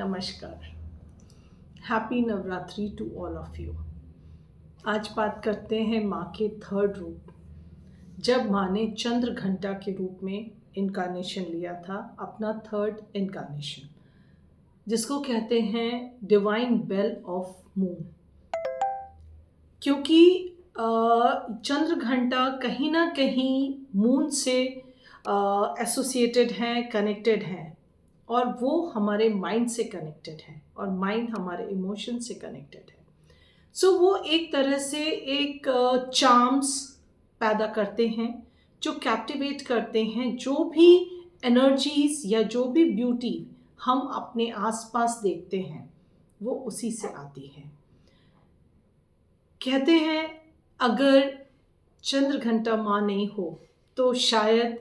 नमस्कार। Happy Navratri to all of you. आज बात करते हैं माँ के थर्ड रूप, जब माँ ने चंद्र घंटा के रूप में इनकारनेशन लिया था, अपना थर्ड इनकारनेशन, जिसको कहते हैं डिवाइन बेल ऑफ मून। क्योंकि चंद्र घंटा कहीं ना कहीं मून से एसोसिएटेड हैं, कनेक्टेड हैं, और वो हमारे माइंड से कनेक्टेड है और माइंड हमारे इमोशन से कनेक्टेड है। सो वो एक तरह से एक चार्म्स पैदा करते हैं जो कैप्टिवेट करते हैं। जो भी एनर्जीज या जो भी ब्यूटी हम अपने आसपास देखते हैं वो उसी से आती है। कहते हैं अगर चंद्र घंटा माँ नहीं हो तो शायद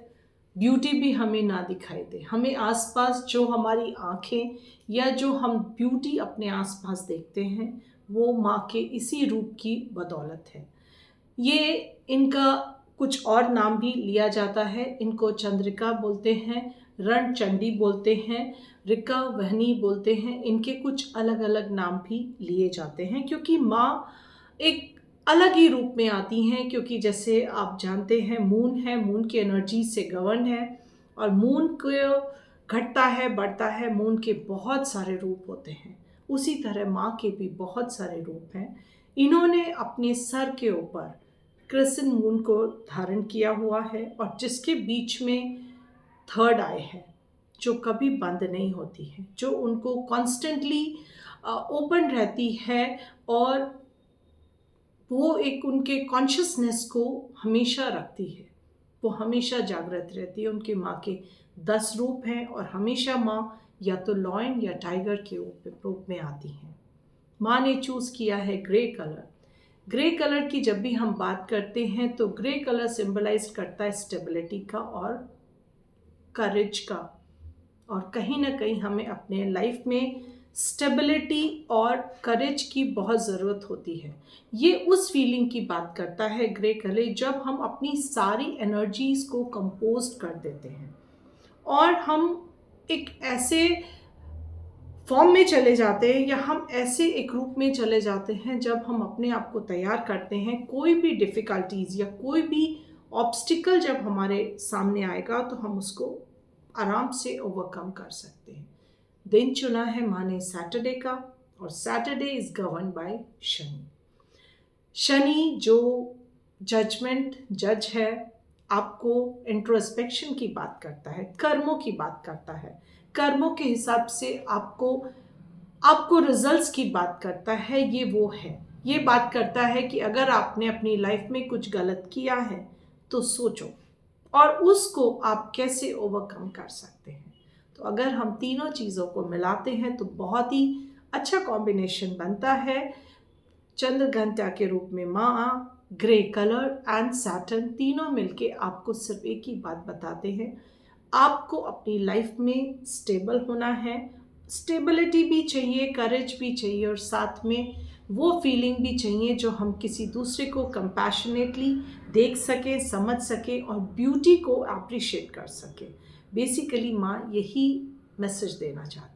ब्यूटी भी हमें ना दिखाई दे। हमें आसपास जो हमारी आँखें या जो हम ब्यूटी अपने आसपास देखते हैं वो माँ के इसी रूप की बदौलत है। ये इनका कुछ और नाम भी लिया जाता है। इनको चंद्रिका बोलते हैं, रणचंडी बोलते हैं, रिका वहनी बोलते हैं। इनके कुछ अलग अलग नाम भी लिए जाते हैं क्योंकि माँ एक अलग ही रूप में आती हैं। क्योंकि जैसे आप जानते हैं मून है, मून की एनर्जी से गवर्न है और मून को घटता है, बढ़ता है। मून के बहुत सारे रूप होते हैं, उसी तरह माँ के भी बहुत सारे रूप हैं। इन्होंने अपने सर के ऊपर क्रिसेंट मून को धारण किया हुआ है और जिसके बीच में थर्ड आई है जो कभी बंद नहीं होती है, जो उनको कॉन्स्टेंटली ओपन रहती है और वो एक उनके कॉन्शियसनेस को हमेशा रखती है। वो हमेशा जागृत रहती है। उनके माँ के 10 रूप हैं और हमेशा माँ या तो लॉयन या टाइगर के रूप में आती हैं। माँ ने चूज़ किया है ग्रे कलर। ग्रे कलर की जब भी हम बात करते हैं तो ग्रे कलर सिंबलाइज करता है स्टेबिलिटी का और करेज का, और कहीं ना कहीं हमें अपने लाइफ में स्टेबिलिटी और करेज की बहुत ज़रूरत होती है। ये उस फीलिंग की बात करता है ग्रे कलर, जब हम अपनी सारी एनर्जीज़ को कंपोज कर देते हैं और हम एक ऐसे फॉर्म में चले जाते हैं या हम ऐसे एक रूप में चले जाते हैं जब हम अपने आप को तैयार करते हैं। कोई भी डिफ़िकल्टीज़ या कोई भी ऑब्स्टिकल जब हमारे सामने आएगा तो हम उसको आराम से ओवरकम कर सकते हैं। दिन चुना है माँ ने सैटरडे का, और Saturday is govern by Shani. Shani जो जजमेंट जज है, आपको इंट्रोस्पेक्शन की बात करता है, कर्मों की बात करता है, कर्मों के हिसाब से आपको रिजल्ट्स की बात करता है। ये वो है, ये बात करता है कि अगर आपने अपनी लाइफ में कुछ गलत किया है तो सोचो और उसको आप कैसे ओवरकम कर सकते हैं। तो अगर हम तीनों चीज़ों को मिलाते हैं तो बहुत ही अच्छा कॉम्बिनेशन बनता है। चंद्र घंटा के रूप में माँ, ग्रे कलर एंड सैटर्न, तीनों मिलके आपको सिर्फ एक ही बात बताते हैं, आपको अपनी लाइफ में स्टेबल होना है। स्टेबिलिटी भी चाहिए, करेज भी चाहिए और साथ में वो फीलिंग भी चाहिए जो हम किसी दूसरे को कंपैशनेटली देख सकें, समझ सकें और ब्यूटी को अप्रिशिएट कर सकें। बेसिकली माँ यही मैसेज देना चाहती है।